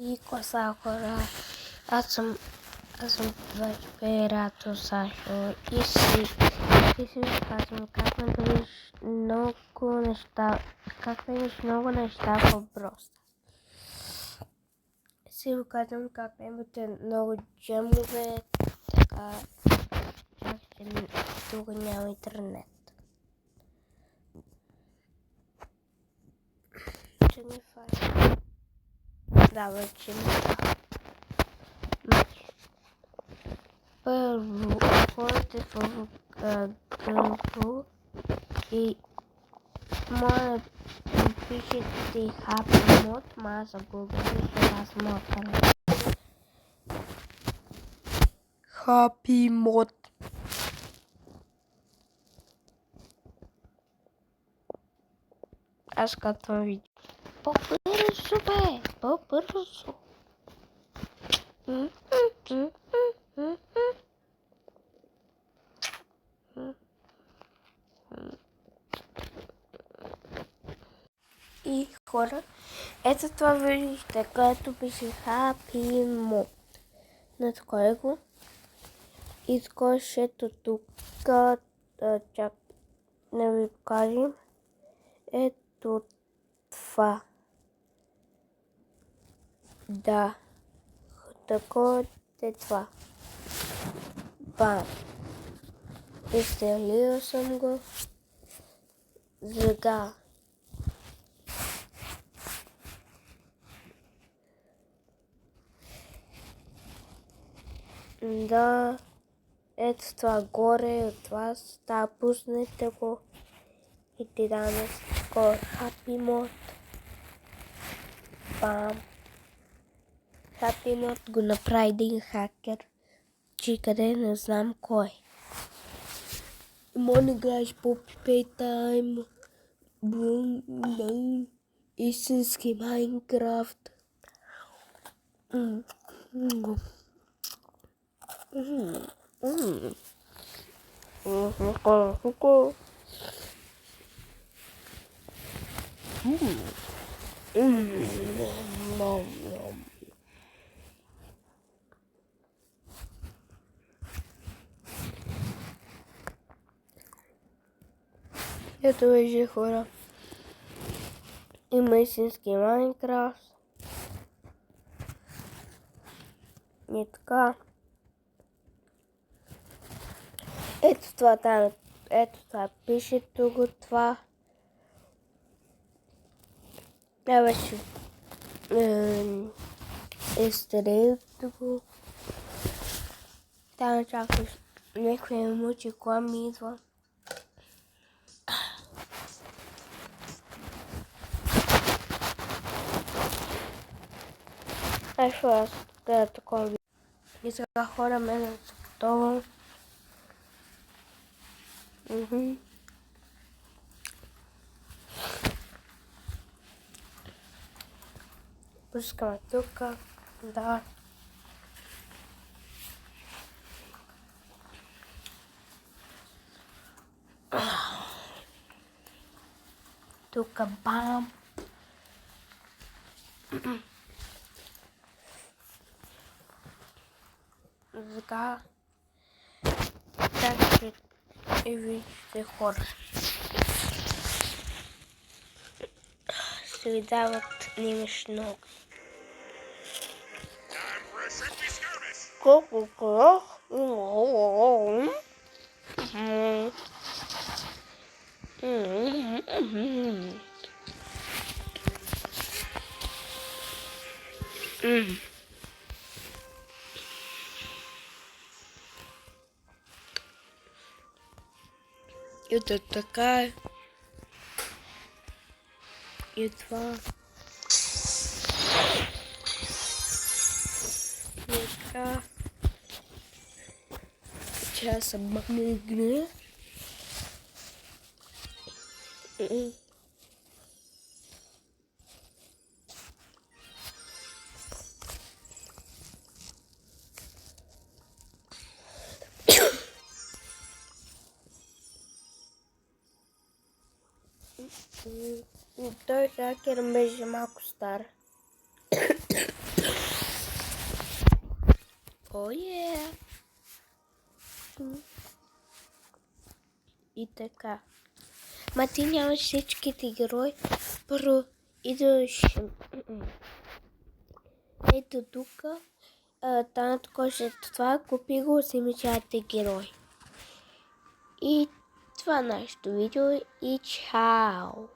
И Sakura, аз съм Перато Сашо и си казвам как да видиш много неща, как да видиш много неща в Броста. Си го казвам как да имате много джемове, така чак че тук няма интернет. Че ми файна. Да, вече ми файна. Първо, ходите в Google и моля да пишете Happy Mod, ма за Google и аз мога. Happy Mod. Аз катвам видео. По-бързо, бе! По-бързо! И хора, ето това виждате, което пише Happy Mod. Натискай го. И скошето тук, чак не ви кажем, ето това. Да, такова е това. Бам! Изстрелил съм го. Сега. Да, ето това горе от вас, да, пуснете го и ти даме такова Happy Mod. Бам! Happy Mod го направи един хакер, че къде не знам кой. Може да играеш Poppy Playtime, Boom, истински Майнкрафт. Ето вижте, хора. Има истински Майнкрафт. И така. Ето това там. Ето това пише тук това. Да, беше изстрелите го. Там чакаш някой мъчи, кога ми идва. Ето аз да такова. И сега хора мене са готова. Пускаме тук. Да. Тук бам. Сега. Така че и вижте, хора. Се ви дават немешно. Колко крох? Это такая. И два. И така. Сейчас обманегне. Той хакер беше малко стар. Оє! И така. Ма ти нямаш всичките герои. Първо идваш ето тук. Там откоче това, купи го, взимате герой. И това нашето видео и чао!